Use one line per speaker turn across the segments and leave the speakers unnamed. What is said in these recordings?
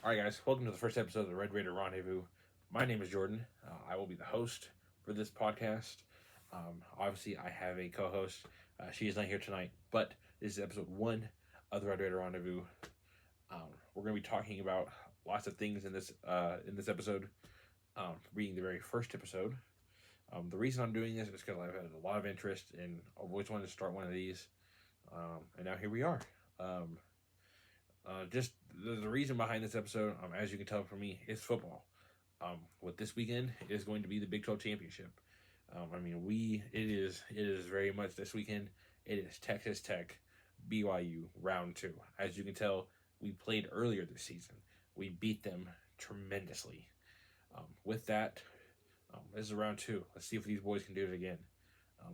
All right, guys, welcome to the first episode of the Red Raider Rendezvous. My name is Jordan. I will be the host for this podcast. Obviously, I have a co-host. She is not here tonight, but this is episode 1 of the Red Raider Rendezvous. We're going to be talking about lots of things in this episode. Reading the very first episode. The reason I'm doing this is because I've had a lot of interest and I've always wanted to start one of these. And now here we are. Just the reason behind this episode, as you can tell from me, is football. What this weekend is going to be the Big 12 Championship. It is very much this weekend. It is Texas Tech, BYU round 2. As you can tell, we played earlier this season. We beat them tremendously. With that, this is round 2. Let's see if these boys can do it again.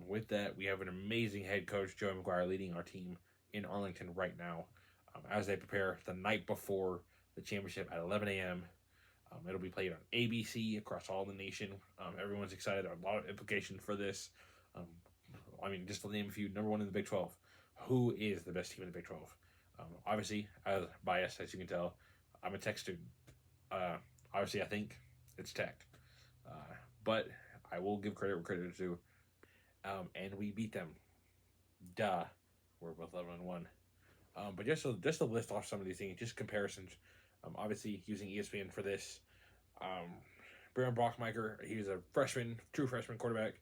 With that, we have an amazing head coach, Joey McGuire, leading our team in Arlington right now. As they prepare the night before the championship at 11 a.m. It'll be played on ABC across all the nation. Everyone's excited. A lot of implications for this. Just to name a few, number 1 in the Big 12. Who is the best team in the Big 12? Obviously, as biased as you can tell, I'm a Tech student. Obviously, I think it's Tech. But I will give credit where credit is due. And we beat them. Duh. We're both 11-1. But just to list off some of these things, just comparisons. Obviously, using ESPN for this. Baron Brockmeicher, he's a true freshman quarterback.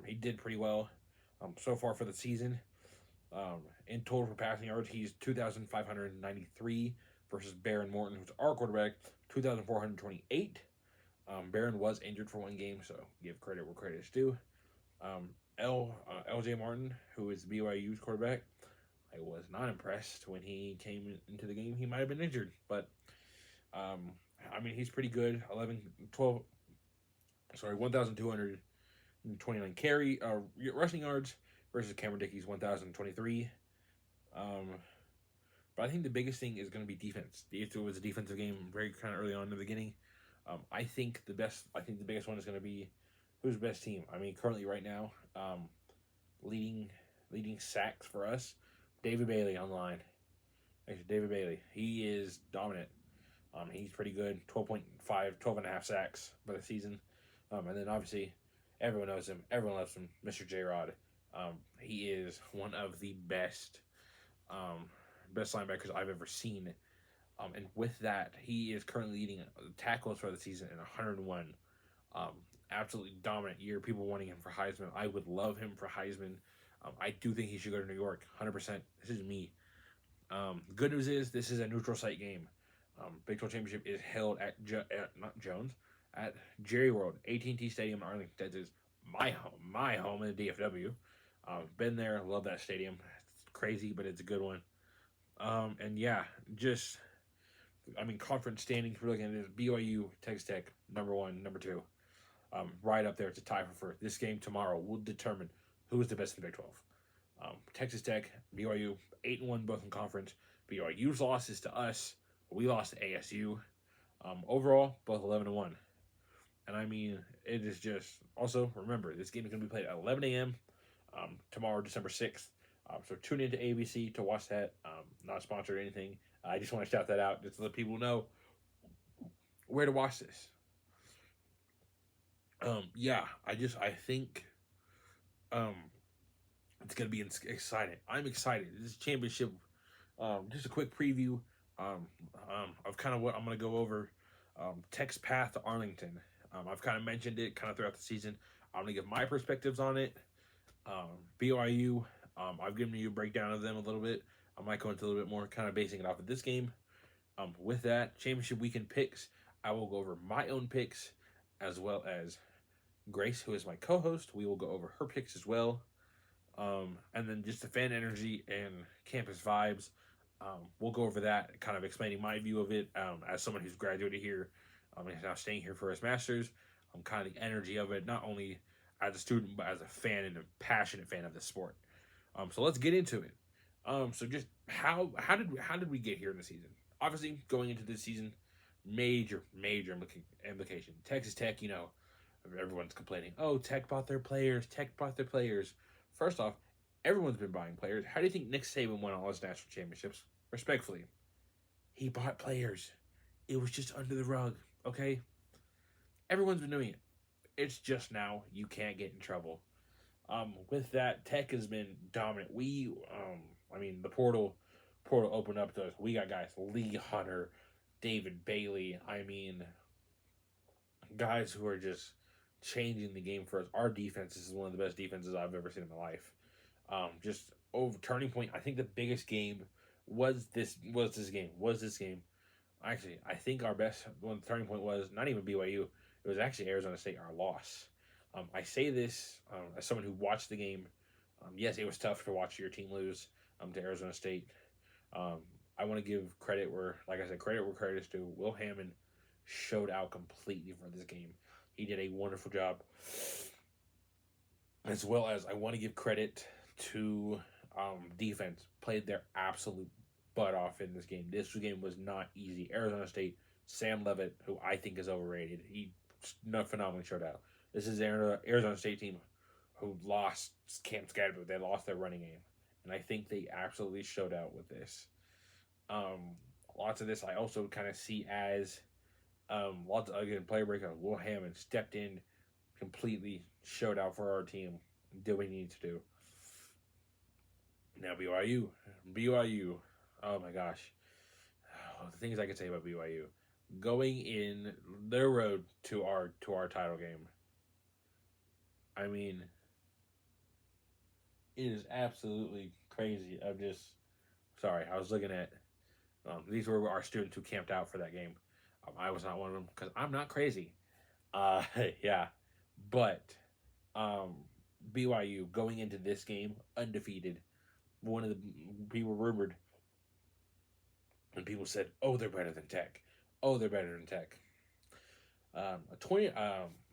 He did pretty well so far for the season. In total for passing yards, he's 2,593 versus Baron Morton, who's our quarterback, 2,428. Baron was injured for one game, so give credit where credit is due. LJ Martin, who is BYU's quarterback, I was not impressed when he came into the game. He might have been injured, but he's pretty good. 1,229 rushing yards versus Cameron Dickey's 1,023. But I think the biggest thing is going to be defense. It was a defensive game very kind of early on in the beginning. I think the biggest one is going to be who's the best team. Currently right now, leading sacks for us, David Bailey on the line. Actually, David Bailey, he is dominant. He's pretty good. 12.5 sacks for the season. And then obviously, everyone knows him. Everyone loves him. Mr. J. Rod. He is one of the best linebackers I've ever seen. And with that, he is currently leading tackles for the season in 101. Absolutely dominant year. People wanting him for Heisman. I would love him for Heisman. I do think he should go to New York. 100%. This is me. The good news is this is a neutral site game. Big 12 Championship is held at at Jerry World, AT&T Stadium in Arlington, Texas. My home in the DFW. Been there. Love that stadium. It's crazy, but it's a good one. Conference standings, we're looking at this. BYU, Texas Tech, number 1, number 2. Right up there. It's a tie for first. This game tomorrow will determine who is the best in the Big 12. Texas Tech, BYU, 8-1 both in conference. BYU's losses to us. We lost to ASU. Overall, both 11-1. And it is just... Also, remember, this game is going to be played at 11 a.m. Tomorrow, December 6th. So tune into ABC to watch that. Not sponsored or anything. I just want to shout that out just to let people know where to watch this. I think it's going to be exciting. I'm excited. This championship, just a quick preview of kind of what I'm going to go over. Tech's path to Arlington. I've kind of mentioned it kind of throughout the season. I'm going to give my perspectives on it. BYU, I've given you a breakdown of them a little bit. I might go into a little bit more, kind of basing it off of this game. With that, championship weekend picks, I will go over my own picks as well as Grace, who is my co-host. We will go over her picks as well. And then just the fan energy and campus vibes. We'll go over that, kind of explaining my view of it as someone who's graduated here and is now staying here for his master's. Kind of the energy of it, not only as a student, but as a fan and a passionate fan of the sport. So let's get into it. So just how did we get here in the season? Obviously, going into this season, major implication. Texas Tech, everyone's complaining. Oh, Tech bought their players. First off, everyone's been buying players. How do you think Nick Saban won all his national championships? Respectfully, he bought players. It was just under the rug, okay? Everyone's been doing it. It's just now you can't get in trouble. With that, Tech has been dominant. The portal opened up to us. We got guys, Lee Hunter, David Bailey. Guys who are just changing the game for us. Our defense is one of the best defenses I've ever seen in my life. Just over turning point. I think the biggest game was this game. Actually, I think our best one turning point was not even BYU. It was actually Arizona State, our loss. I say this as someone who watched the game. Yes, it was tough to watch your team lose to Arizona State. I want to give credit where, like I said, credit where credit is due. Will Hammond showed out completely for this game. He did a wonderful job. As well as I want to give credit to defense. Played their absolute butt off in this game. This game was not easy. Arizona State, Sam Levitt, who I think is overrated, he phenomenally showed out. This is Arizona State team who lost Cam Scattergood. They lost their running game. And I think they absolutely showed out with this. Lots of this I also kind of see as player breakout. Will Hammond stepped in, completely showed out for our team, did what he needed to do. Now BYU. Oh my gosh, the things I could say about BYU going in their road to our title game. I mean, it is absolutely crazy. Sorry. I was looking at these were our students who camped out for that game. I was not one of them because I'm not crazy. Yeah, but BYU going into this game undefeated. One of the people rumored, and people said, "Oh, they're better than Tech. Oh, they're better than Tech." A 20.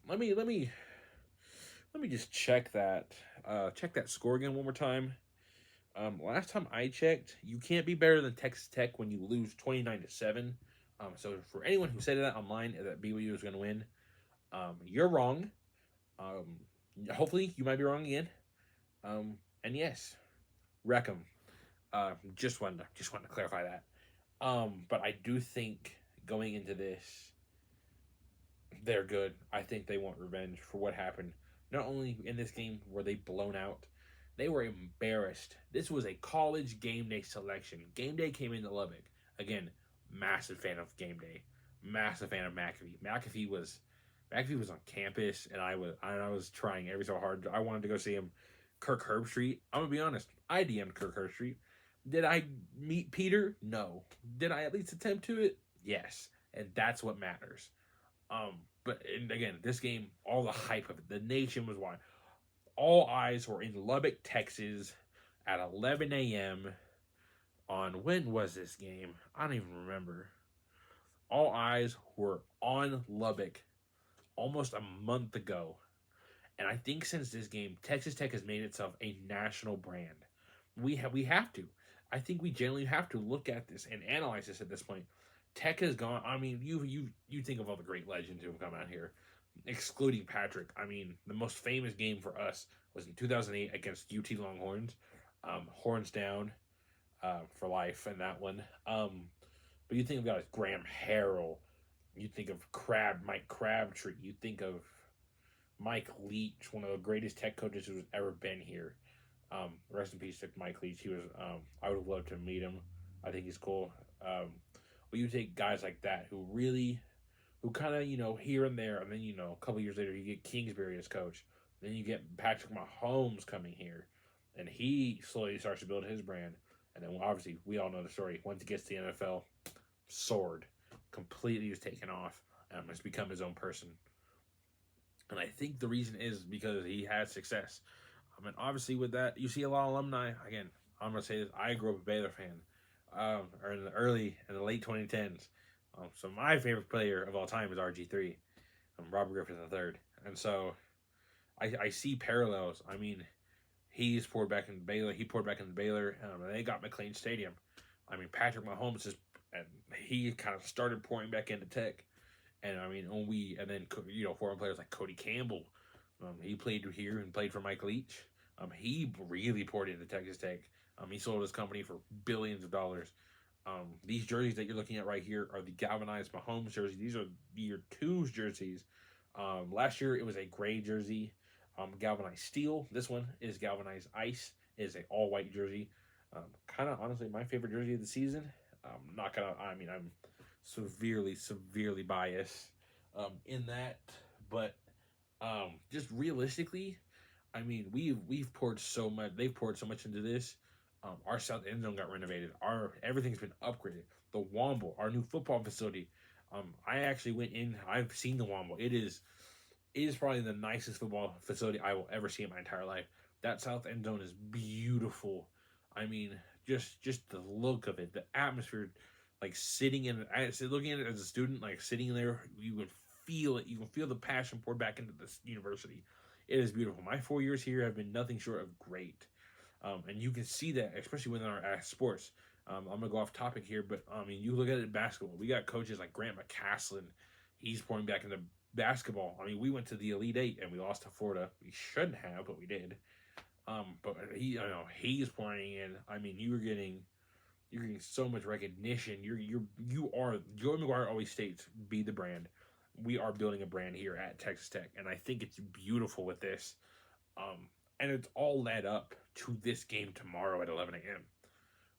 Let me just check that. Check that score again one more time. Last time I checked, you can't be better than Texas Tech when you lose 29-7. So for anyone who said that online that BYU was going to win, you're wrong. Hopefully you might be wrong again. And yes, wreck them. Just wanted to clarify that. But I do think going into this, they're good. I think they want revenge for what happened. Not only in this game were they blown out, they were embarrassed. This was a college game day selection. Game day came into Lubbock. Again, massive fan of game day. Massive fan of McAfee. McAfee was on campus, and I was trying every so hard. I wanted to go see him. Kirk Herbstreit. I'm gonna be honest. I DM'd Kirk Herbstreit. Did I meet Peter? No. Did I at least attempt to it? Yes. And that's what matters. But and again, this game, all the hype of it, the nation was watching. All eyes were in Lubbock, Texas, at 11 a.m. on when was this game? I don't even remember. All eyes were on Lubbock almost a month ago. And I think since this game, Texas Tech has made itself a national brand. We have to. I think we generally have to look at this and analyze this at this point. Tech has gone. I mean, you think of all the great legends who have come out here, excluding Patrick. I mean, the most famous game for us was in 2008 against UT Longhorns. Horns down for life in that one. But you think of guys like Graham Harrell. You think of Mike Crabtree. You think of Mike Leach, one of the greatest Tech coaches who's ever been here. Rest in peace to Mike Leach. He was. I would have loved to meet him. I think he's cool. But you take guys like that who kind of here and there, and then a couple years later you get Kingsbury as coach. Then you get Patrick Mahomes coming here, and he slowly starts to build his brand. And then obviously we all know the story. Once he gets to the NFL, soared, completely was taken off, and has become his own person. And I think the reason is because he had success. And obviously with that, you see a lot of alumni. Again, I'm going to say this. I grew up a Baylor fan. Or in the late 2010s. So my favorite player of all time is RG3. Robert Griffin III. And so I see parallels. I mean, he's poured back into Baylor. He poured back into Baylor. And they got McLean Stadium. I mean, Patrick Mahomes he kind of started pouring back into Tech. And I mean, then foreign players like Cody Campbell. He played here and played for Mike Leach. He really poured into Texas Tech. He sold his company for billions of dollars. These jerseys that you're looking at right here are the galvanized Mahomes jerseys. These are year two's jerseys. Last year it was a gray jersey, galvanized steel. This one is galvanized ice. It is a all white jersey. Kind of honestly my favorite jersey of the season. Not gonna. I mean, I'm severely biased in that, but just realistically, I mean, we've poured so much. They've poured so much into this. Our south end zone got renovated. Everything's been upgraded. The Womble, our new football facility. I actually went in. I've seen the Womble. It is probably the nicest football facility I will ever see in my entire life. That south end zone is beautiful. I mean, just the look of it, the atmosphere, like sitting in it, looking at it as a student, like sitting there, you would feel it. You can feel the passion poured back into this university. It is beautiful. My 4 years here have been nothing short of great. And you can see that, especially within our sports. I'm going to go off topic here, but I mean, you look at it in basketball. We got coaches like Grant McCaslin. He's pouring back into basketball. I mean, we went to the Elite Eight and we lost to Florida. We shouldn't have, but we did. But he's pouring in. I mean, you're getting so much recognition. You are Joey McGuire always states, "Be the brand." We are building a brand here at Texas Tech, and I think it's beautiful with this. And it's all led up to this game tomorrow at 11 a.m.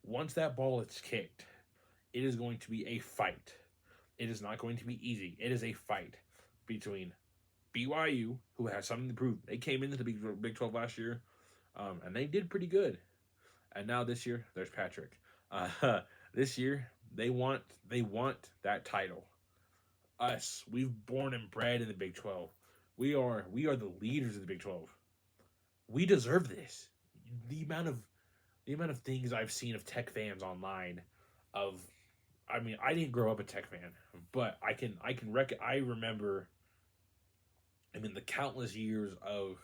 Once that ball is kicked, it is going to be a fight. It is not going to be easy. It is a fight between BYU, who has something to prove. They came into the Big 12 last year, and they did pretty good. And now this year, there's Patrick. This year, they want that title. Us, we've born and bred in the Big 12. We are the leaders of the Big 12. We deserve this. The amount of things I've seen of Tech fans online, I mean, I didn't grow up a Tech fan, but I remember. I mean, the countless years of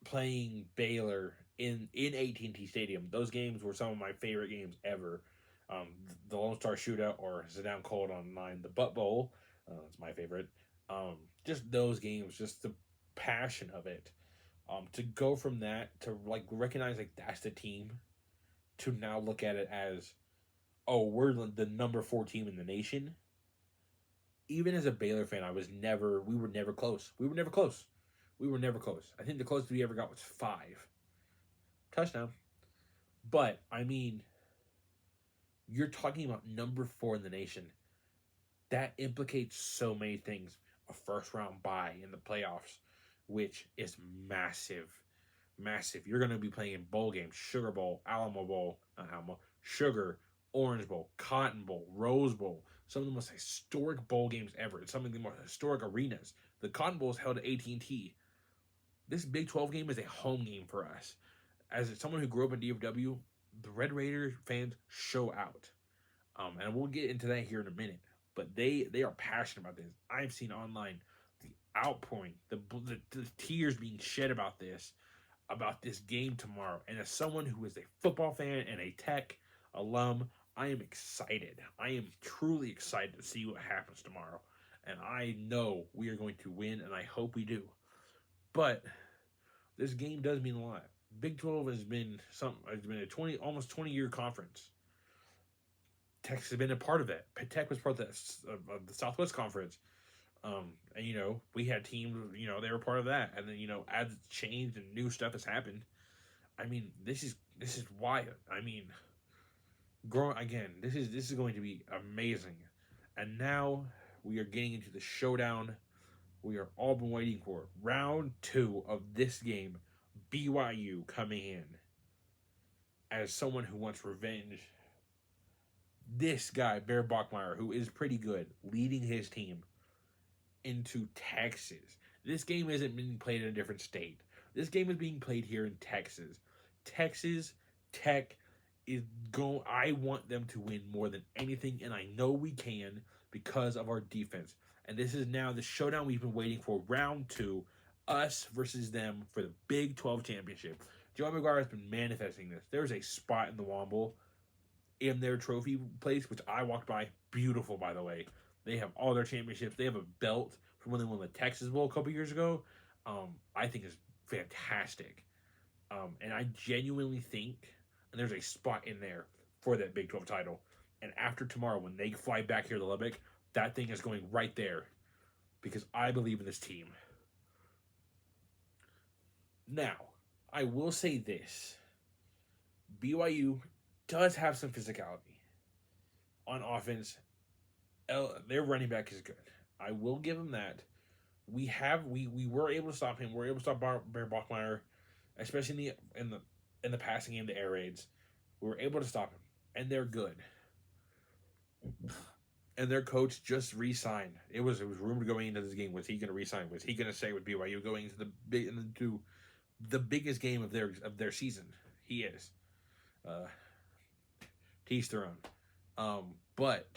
playing Baylor in AT&T Stadium. Those games were some of my favorite games ever. The Lone Star Shootout, or as Adam called online, the Butt Bowl. It's my favorite. Just those games, just the passion of it. To go from that to like recognize like that's the team, to now look at it as, oh, we're the number 4 team in the nation. Even as a Baylor fan, we were never close. We were never close. I think the closest we ever got was 5. Touchdown. But, I mean, you're talking about number 4 in the nation. That implicates so many things. A first round bye in the playoffs, which is massive. Massive. You're going to be playing in bowl games. Sugar Bowl, Sugar, Orange Bowl, Cotton Bowl, Rose Bowl. Some of the most historic bowl games ever. It's some of the most historic arenas. The Cotton Bowl is held at AT&T. This Big 12 game is a home game for us. As someone who grew up in DFW, the Red Raiders fans show out. And we'll get into that here in a minute. But they are passionate about this. I've seen online the outpouring, the tears being shed about this game tomorrow. And as someone who is a football fan and a Tech alum, I am excited. I am truly excited to see what happens tomorrow. And I know we are going to win, and I hope we do. But this game does mean a lot. Big 12 has been a almost 20-year conference. Texas has been a part of it. Tech was part of the Southwest Conference. And, we had teams, they were part of that. And then, as it's changed and new stuff has happened, I mean, this is why, I mean, this is going to be amazing. And now we are getting into the showdown we are all been waiting for. Round 2 of this game, BYU coming in as someone who wants revenge. This guy, Bear Bachmeier, who is pretty good, leading his team into Texas. This game isn't being played in a different state. This game is being played here in Texas. Texas Tech I want them to win more than anything, and I know we can because of our defense. And this is now the showdown we've been waiting for, round 2, us versus them for the Big 12 championship. Joe McGuire has been manifesting this. There's a spot in the Womble in their trophy place, which I walked by. Beautiful, by the way. They have all their championships. They have a belt from when they won the Texas Bowl a couple years ago. I think is fantastic. And I genuinely think, and there's a spot in there for that Big 12 title. And after tomorrow, when they fly back here to Lubbock, that thing is going right there because I believe in this team. Now, I will say this. BYU does have some physicality on offense. Their running back is good. I will give them that. We were able to stop him. We were able to stop Bear Bachmeier, especially in the passing game, the air raids. We were able to stop him, and they're good. And their coach just re-signed. It was rumored going into this game. Was he going to re-sign? Was he going to stay with BYU going into the biggest game of their season? He is. Tease their own. But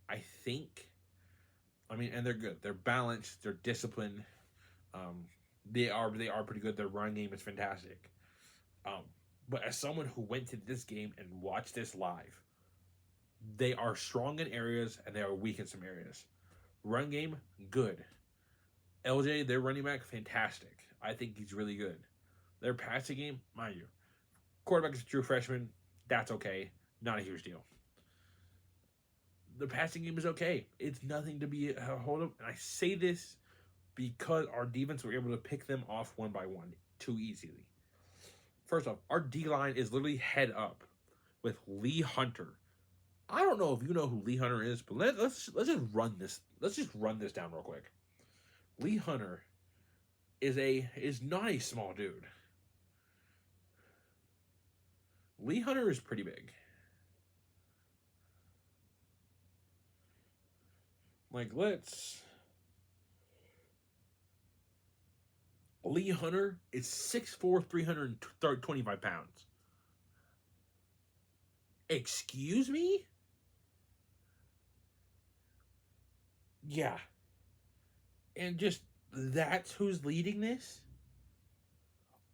I think, and they're good. They're balanced. They're disciplined. They are pretty good. Their run game is fantastic. But as someone who went to this game and watched this live, they are strong in areas and they are weak in some areas. Run game, good. LJ, their running back, fantastic. I think he's really good. Their passing game, mind you, quarterback is a true freshman. That's okay. Not a huge deal. The passing game is okay. It's nothing to be hold up. And I say this because our defense were able to pick them off one by one too easily. First off, our D-line is literally head up with Lee Hunter. I don't know if you know who Lee Hunter is, but let's just run this. Let's just run this down real quick. Lee Hunter is not a small dude. Lee Hunter is pretty big. Lee Hunter is 6'4", 325 pounds. Excuse me? Yeah. And just, that's who's leading this?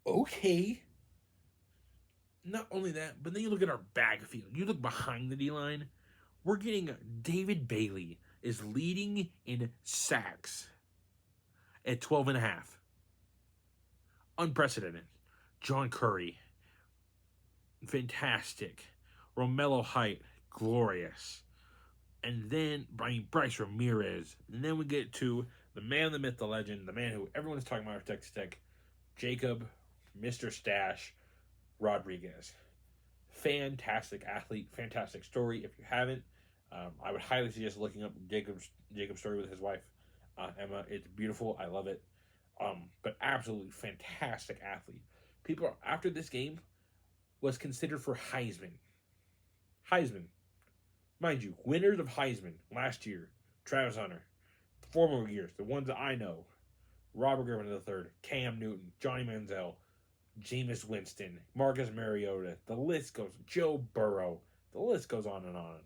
Okay. Not only that, but then you look at our backfield. You look behind the D-line. We're getting David Bailey is leading in sacks at 12.5. Unprecedented. John Curry, fantastic. Romello Height, glorious. And then, Bryce Ramirez. And then we get to the man, the myth, the legend, the man who everyone is talking about at Texas Tech, Jacob, Mr. Stash, Rodriguez. Fantastic athlete, fantastic story. If you haven't, I would highly suggest looking up Jacob's story with his wife, Emma. It's beautiful. I love it. But absolutely fantastic athlete. People after this game was considered for Heisman. Mind you, winners of Heisman last year, Travis Hunter, former years, the ones that I know, Robert Griffin III, Cam Newton, Johnny Manziel, Jameis Winston, Marcus Mariota, the list goes, Joe Burrow, the list goes on and on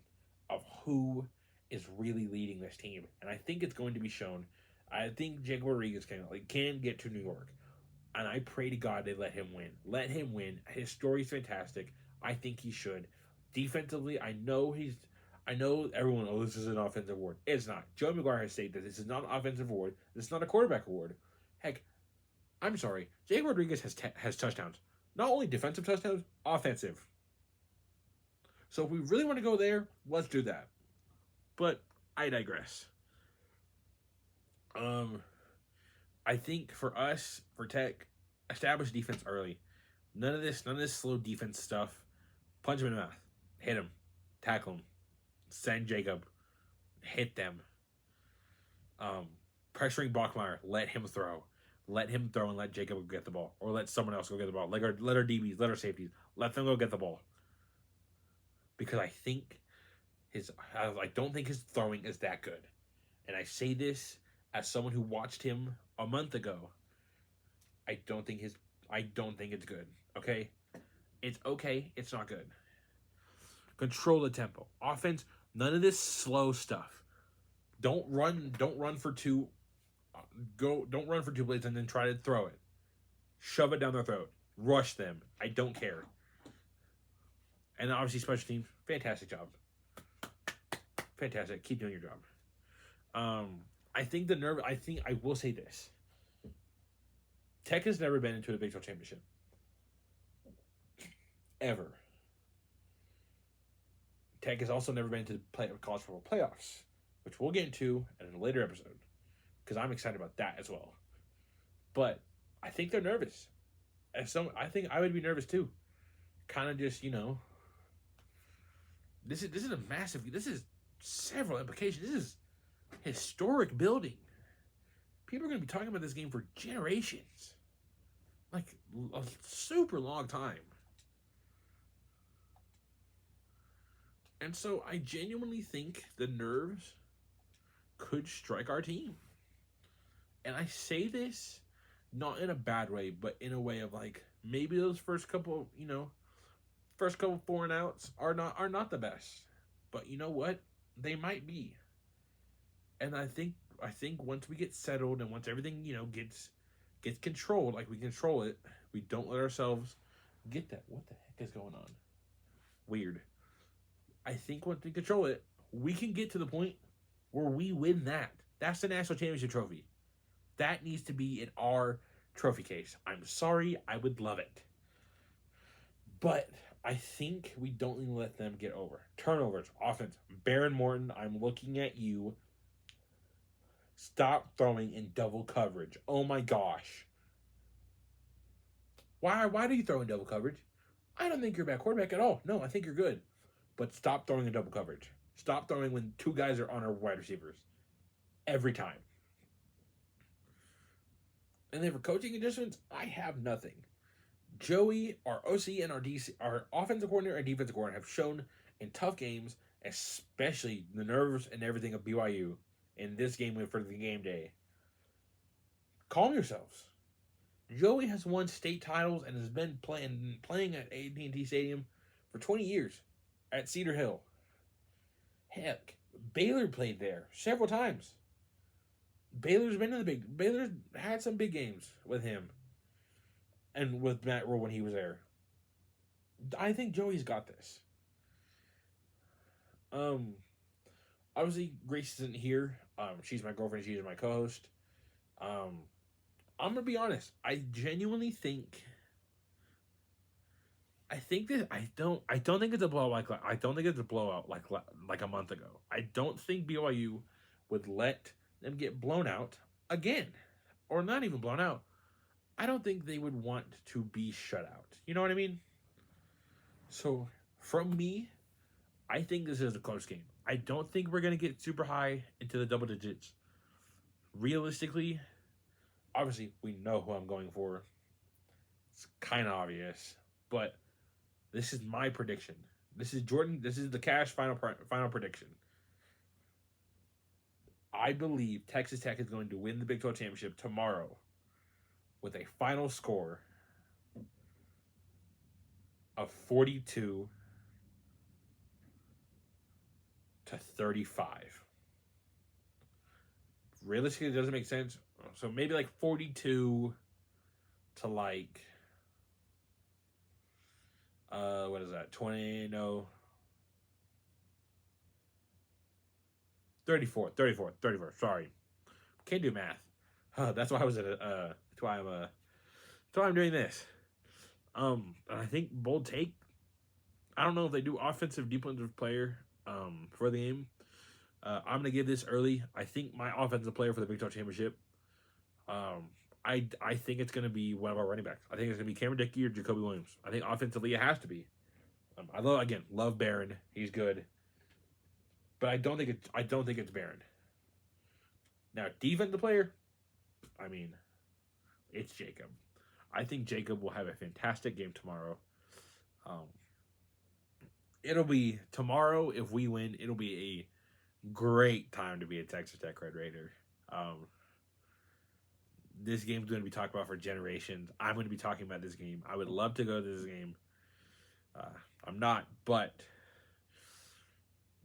of who is really leading this team. And I think it's going to be shown. I think Jacob Rodriguez can get to New York. And I pray to God they let him win. Let him win. His story's fantastic. I think he should. Defensively, I know everyone, this is an offensive award. It's not. Joe McGuire has stated that this is not an offensive award. This is not a quarterback award. Heck, I'm sorry. Jacob Rodriguez has touchdowns. Not only defensive touchdowns, offensive. So if we really want to go there, let's do that. But I digress. I think for us, for Tech, establish defense early. None of this slow defense stuff. Punch him in the mouth. Hit him. Tackle him. Send Jacob. Hit them. Pressuring Bachmeier. Let him throw. Let him throw and let Jacob get the ball. Or let someone else go get the ball. Let our DBs, let our safeties. Let them go get the ball. Because I don't think his throwing is that good. And I say this as someone who watched him a month ago. I don't think it's good. Okay? It's okay. It's not good. Control the tempo. Offense, none of this slow stuff. Don't run for two. Don't run for two plays and then try to throw it. Shove it down their throat. Rush them. I don't care. And obviously special teams, fantastic job. Fantastic. Keep doing your job. I will say this. Tech has never been into a Big 12 championship. Ever. Tech has also never been to the college football playoffs, which we'll get into in a later episode, because I'm excited about that as well. But I think they're nervous. I think I would be nervous too. Kind of just, this is a massive. This is several implications. This is historic building. People are going to be talking about this game for generations, like a super long time. And so I genuinely think the nerves could strike our team. And I say this not in a bad way, but in a way of like, maybe those first couple 4-and-outs are not the best. But you know what? They might be. And I think once we get settled and once everything, gets controlled, like we control it, we don't let ourselves get that. What the heck is going on? Weird. I think once we control it, we can get to the point where we win that. That's the national championship trophy. That needs to be in our trophy case. I'm sorry, I would love it. But I think we don't need to let them get over. Turnovers, offense. Behren Morton, I'm looking at you. Stop throwing in double coverage. Oh my gosh. Why do you throw in double coverage? I don't think you're a bad quarterback at all. No, I think you're good. But stop throwing in double coverage. Stop throwing when two guys are on our wide receivers. Every time. And then for coaching adjustments, I have nothing. Joey, our OC, and our DC, our offensive coordinator and defensive coordinator have shown in tough games, especially the nerves and everything of BYU in this game for the game day. Calm yourselves. Joey has won state titles and has been playing at AT&T Stadium for 20 years at Cedar Hill. Heck, Baylor played there several times. Baylor's had some big games with him and with Matt Rhule when he was there. I think Joey's got this. Obviously Grace isn't here. She's my girlfriend. She's my co-host. I'm gonna be honest. I genuinely think. I think that I don't think it's a blowout like a month ago. I don't think BYU would let them get blown out again, or not even blown out. I don't think they would want to be shut out. You know what I mean? So from me, I think this is a close game. I don't think we're gonna get super high into the double digits. Realistically, obviously we know who I'm going for. It's kind of obvious, but this is my prediction. This is Jordan. This is the Cash final prediction. I believe Texas Tech is going to win the Big 12 championship tomorrow with a final score of 42-35. Realistically, it doesn't make sense. So maybe like 42 to like what is that? 34. Sorry. Can't do math. That's why I was that's why I'm doing this. And I think bold take. I don't know if they do offensive defensive player for the game. I'm gonna give this early. I think my offensive player for the Big 12 championship. I think it's gonna be one of our running backs. I think it's gonna be Cameron Dickey or Jacoby Williams. I think offensively it has to be. I love Behren. He's good, but I don't think it's Behren. Now defensive player, I mean, it's Jacob. I think Jacob will have a fantastic game tomorrow. It'll be tomorrow if we win. It'll be a great time to be a Texas Tech Red Raider. This game's going to be talked about for generations. I'm going to be talking about this game. I would love to go to this game. I'm not, but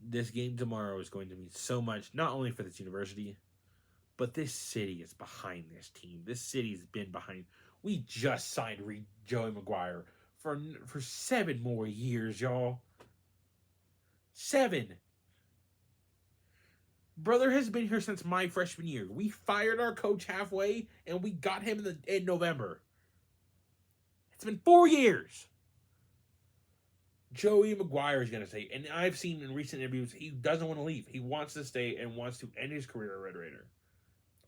this game tomorrow is going to mean so much, not only for this university, but this city is behind this team. This city's been behind. We just signed Joey McGuire for 7 more years, y'all. 7. Brother has been here since my freshman year. We fired our coach halfway, and we got him in November. It's been 4 years. Joey McGuire is going to stay. And I've seen in recent interviews, he doesn't want to leave. He wants to stay and wants to end his career a Red Raider.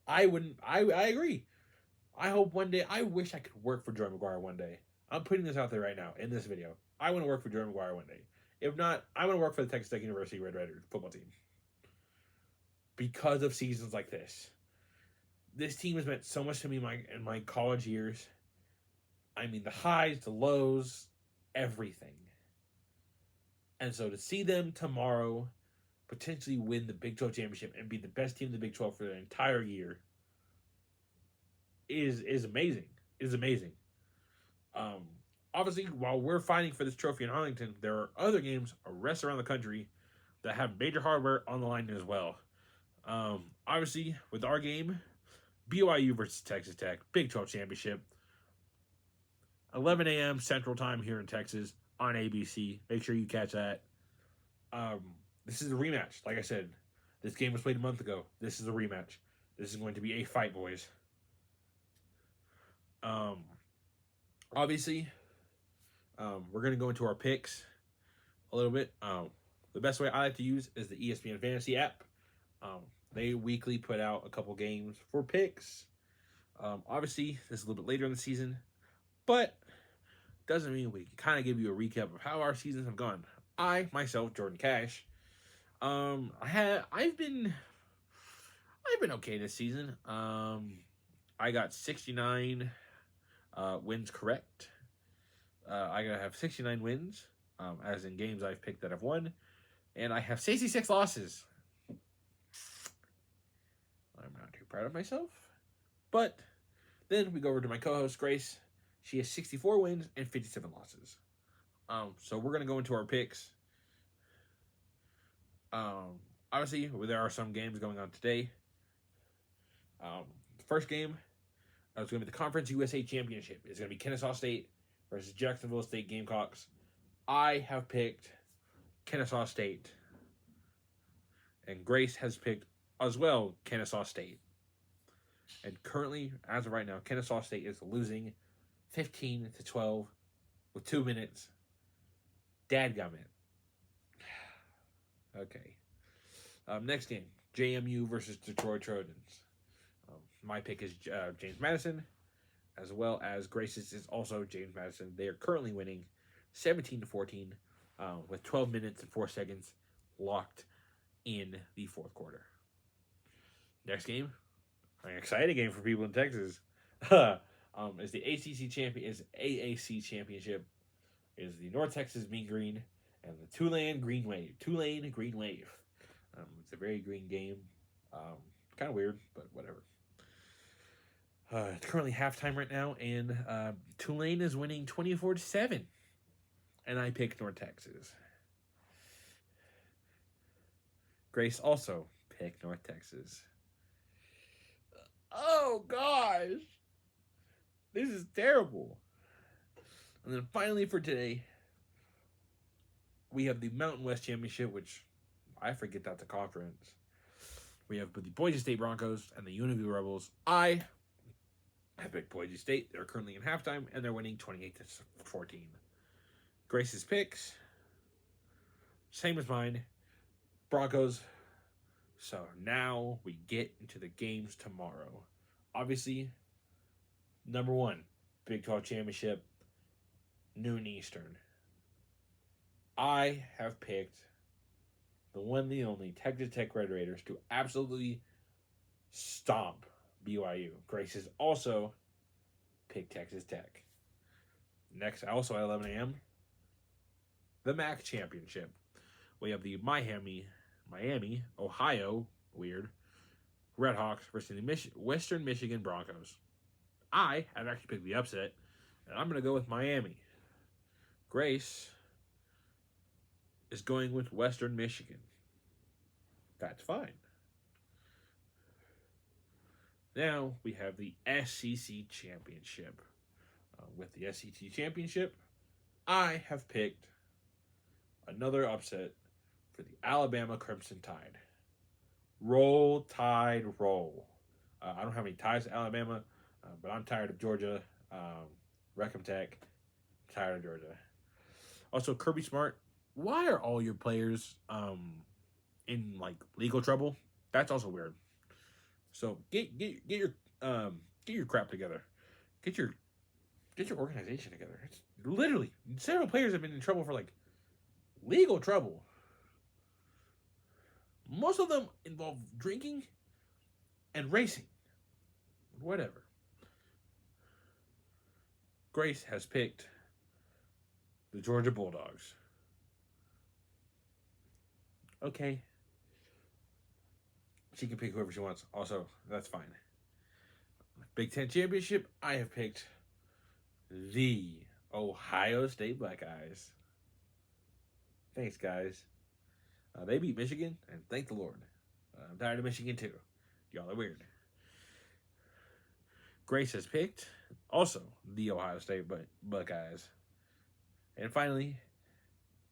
I agree. I hope one day, I wish I could work for Joey McGuire one day. I'm putting this out there right now in this video. I want to work for Joey McGuire one day. If not, I want to work for the Texas Tech University Red Raider football team. Because of seasons like this. This team has meant so much to me in my college years. I mean, the highs, the lows, everything. And so to see them tomorrow potentially win the Big 12 championship and be the best team in the Big 12 for the entire year is amazing. It is amazing. Obviously, while we're fighting for this trophy in Arlington, there are other games rest around the country that have major hardware on the line as well. Obviously, with our game, BYU versus Texas Tech, Big 12 championship, 11 a.m. Central Time here in Texas on ABC. Make sure you catch that. This is a rematch. Like I said, this game was played a month ago. This is a rematch. This is going to be a fight, boys. Obviously, we're going to go into our picks a little bit. The best way I like to use is the ESPN Fantasy app. They weekly put out a couple games for picks. Obviously, this is a little bit later in the season, but doesn't mean we can kind of give you a recap of how our seasons have gone. I, myself, Jordan Cash, I've been okay this season. I got 69 wins correct. I have 69 wins, as in games I've picked that I've won, and I have 66 losses. I'm not too proud of myself. But then we go over to my co-host, Grace. She has 64 wins and 57 losses. So we're going to go into our picks. Obviously, there are some games going on today. The first game is going to be the Conference USA Championship. It's going to be Kennesaw State versus Jacksonville State Gamecocks. I have picked Kennesaw State. And Grace has picked as well Kennesaw State. And currently, as of right now, Kennesaw State is losing 15-12 with 2 minutes. Dadgummit. Okay. Next game, JMU versus Detroit Trojans. My pick is James Madison, as well as Grace's is also James Madison. They are currently winning 17-14 with 12 minutes and 4 seconds locked in the fourth quarter. Next game, an exciting game for people in Texas, is the AAC championship. Is the North Texas Mean Green and the Tulane Green Wave. It's a very green game. Kind of weird, but whatever. It's currently halftime right now, and Tulane is winning 24-7. And I picked North Texas. Grace also picked North Texas. Oh, gosh. This is terrible. And then finally for today, we have the Mountain West Championship, which I forget that's a conference. We have the Boise State Broncos and the UNLV Rebels. I have picked Boise State. They're currently in halftime, and they're winning 28-14. Grace's picks, same as mine, Broncos. So now we get into the games tomorrow. Obviously, number one, Big 12 Championship, noon Eastern. I have picked the one, the only Texas Tech Red Raiders to absolutely stomp BYU. Grace has also picked Texas Tech. Next, also at 11 a.m., the MAC Championship. We have the Miami, Ohio, weird, Redhawks versus the Western Michigan Broncos. I have actually picked the upset, and I'm going to go with Miami. Grace is going with Western Michigan. That's fine. Now we have the SEC Championship. With the SEC Championship, I have picked another upset for the Alabama Crimson Tide. Roll, Tide, roll. I don't have any ties to Alabama, but I'm tired of Georgia. Wreck 'em Tech. Tired of Georgia. Also, Kirby Smart, why are all your players in like legal trouble? That's also weird. So get your crap together. Get your get your organization together. It's literally several players have been in trouble for like legal trouble. Most of them involve drinking and racing. Whatever. Grace has picked the Georgia Bulldogs. Okay. She can pick whoever she wants. Also, that's fine. Big Ten Championship, I have picked the Ohio State Buckeyes. Thanks, guys. They beat Michigan, and thank the Lord. I'm tired of Michigan, too. Y'all are weird. Grace has picked also the Ohio State Buckeyes. And finally,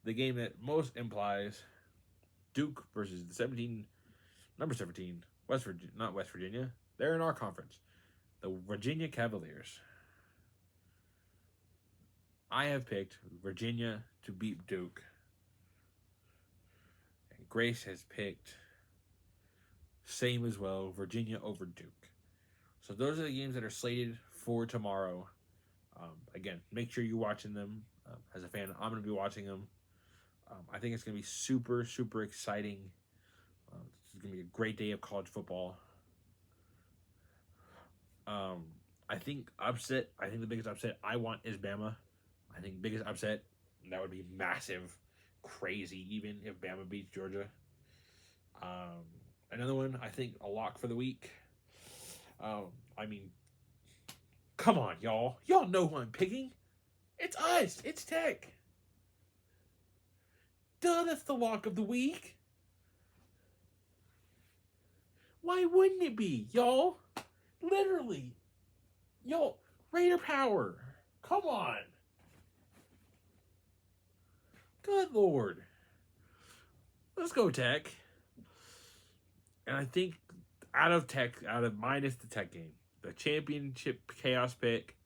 the game that most implies Duke versus the number 17, not West Virginia. They're in our conference. The Virginia Cavaliers. I have picked Virginia to beat Duke. And Grace has picked same as well, Virginia over Duke. So those are the games that are slated for tomorrow. Again, make sure you're watching them. As a fan, I'm going to be watching them. I think it's going to be super, super exciting. It's going to be a great day of college football. I think the biggest upset I want is Bama. I think biggest upset, that would be massive, crazy, even if Bama beats Georgia. Another one, I think a lock for the week. Come on, y'all. Y'all know who I'm picking. It's us. It's Tech. Duh, that's the lock of the week. Why wouldn't it be, y'all? Literally. Y'all, Raider power. Come on. Good Lord. Let's go, Tech. And I think out of minus the Tech game, the championship chaos pick,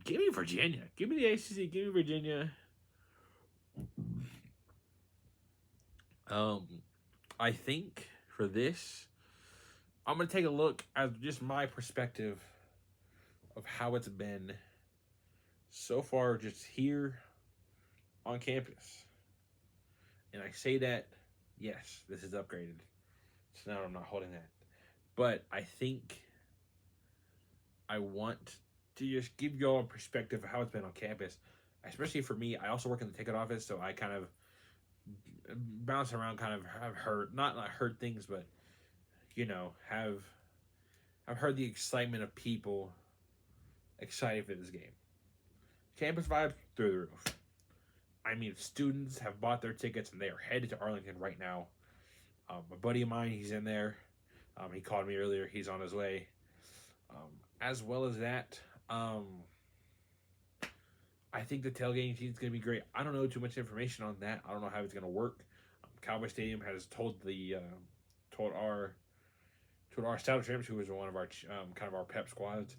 give me Virginia. Give me the ACC. Give me Virginia. I think for this, I'm going to take a look at just my perspective of how it's been so far just here on campus. And I say that, yes, this is upgraded. So now I'm not holding that. But I think I want to just give y'all a perspective of how it's been on campus. Especially for me, I also work in the ticket office, so I kind of bounce around, kind of have heard, not heard things, but, I've heard the excitement of people excited for this game. Campus vibes through the roof. I mean, students have bought their tickets and they are headed to Arlington right now. A buddy of mine, he's in there. He called me earlier. He's on his way. As well as that, I think the tailgating scene is going to be great. I don't know too much information on that. I don't know how it's going to work. Cowboy Stadium has told our Saddle Tramps, who is one of our kind of our pep squads,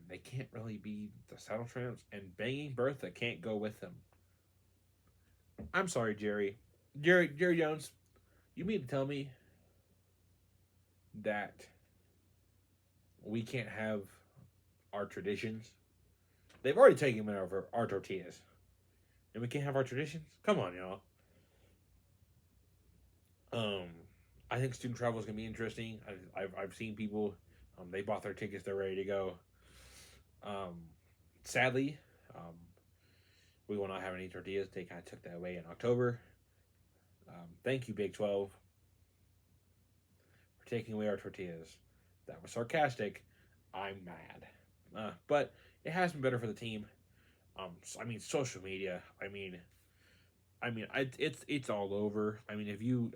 they can't really be the Saddle Tramps, and Banging Bertha can't go with them. I'm sorry, Jerry Jones. You mean to tell me that we can't have our traditions? They've already taken them over our tortillas, and we can't have our traditions? Come on, y'all. I think student travel is going to be interesting. I've seen people, they bought their tickets, they're ready to go. Sadly, we will not have any tortillas. They kind of took that away in October. Thank you, Big 12, for taking away our tortillas. That was sarcastic. I'm mad. But it has been better for the team. Social media. It's all over. If you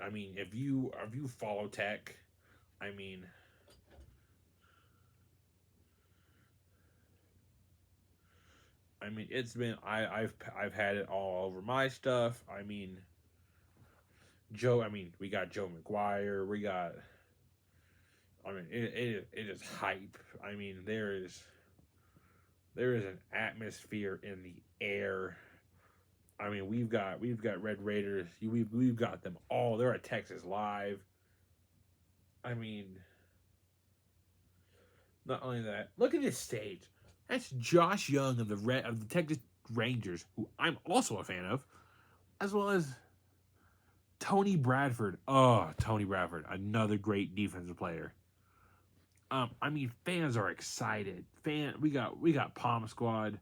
follow Tech, it's been I've had it all over my stuff. We got Joe McGuire. We got. It is hype. There is an atmosphere in the air. I mean, we've got Red Raiders. We've got them all. They're at Texas Live. I mean, not only that, look at this stage. That's Josh Young of the Texas Rangers, who I'm also a fan of, as well as Tony Bradford. Oh, Tony Bradford, another great defensive player. I mean, fans are excited. We got Palm Squad.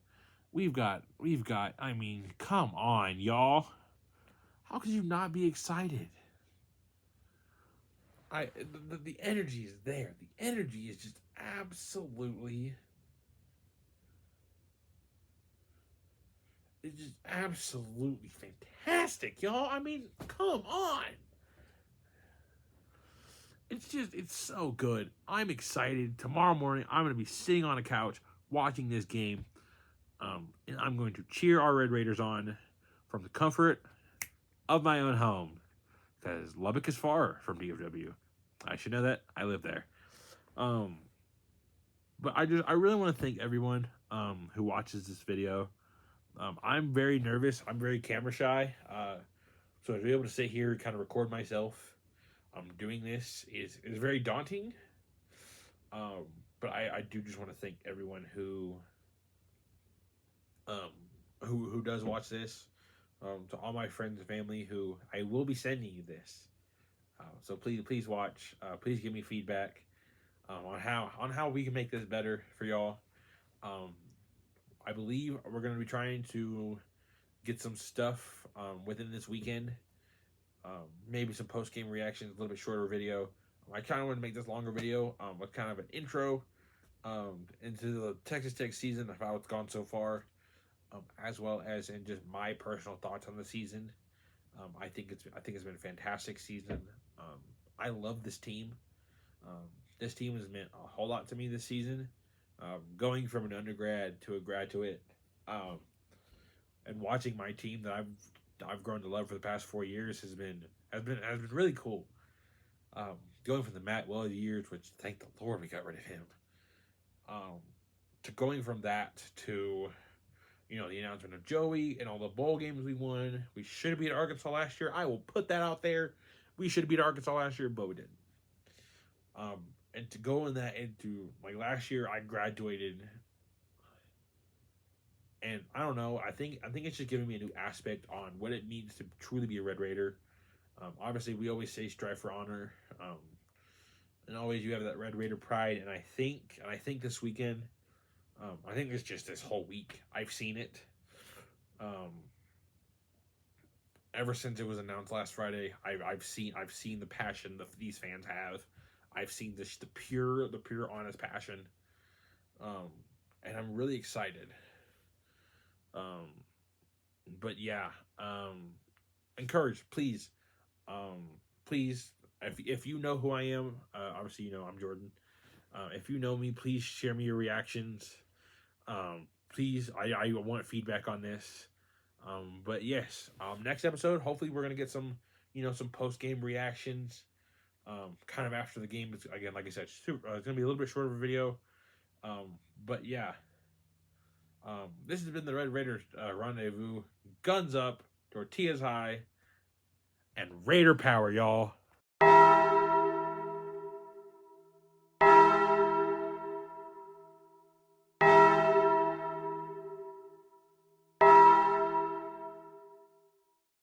We've got. I mean, come on, y'all. How could you not be excited? The energy is there. The energy is just absolutely. It's just absolutely fantastic, y'all. I mean, come on. It's so good. I'm excited. Tomorrow morning, I'm going to be sitting on a couch watching this game. And I'm going to cheer our Red Raiders on from the comfort of my own home. Because Lubbock is far from DFW. I should know that. I live there. But I really want to thank everyone who watches this video. I'm very nervous. I'm very camera shy. So to be able to sit here and kind of record myself doing this is very daunting. But I do just want to thank everyone who does watch this. To all my friends and family who I will be sending you this. So please watch. Please give me feedback on how we can make this better for y'all. I believe we're going to be trying to get some stuff within this weekend. Maybe some post-game reactions, a little bit shorter video. I kind of want to make this longer video with kind of an intro into the Texas Tech season of how it's gone so far, as well as in just my personal thoughts on the season. I think it's been a fantastic season. I love this team. This team has meant a whole lot to me this season. Going from an undergrad to a graduate, and watching my team that I've grown to love for the past 4 years has been really cool. Going from the Matt Wells years, which thank the Lord we got rid of him, to going from that to the announcement of Joey and all the bowl games we won. We should have beat Arkansas last year. I will put that out there. We should have beat Arkansas last year, but we didn't. And to go into like last year, I graduated, and I don't know. I think it's just giving me a new aspect on what it means to truly be a Red Raider. Obviously, we always say strive for honor, and always you have that Red Raider pride. And I think this weekend, I think it's just this whole week I've seen it. Ever since it was announced last Friday, I've seen the passion that these fans have. I've seen the pure honest passion, and I'm really excited. But yeah, encourage, please, please. If you know who I am, obviously I'm Jordan. If you know me, please share me your reactions. Please, I want feedback on this. But yes, next episode, hopefully we're gonna get some some post game reactions. Kind of after the game. Again, like I said, it's gonna be a little bit shorter of a video. But yeah. This has been the Red Raiders Rendezvous. Guns up, tortillas high, and Raider power, y'all.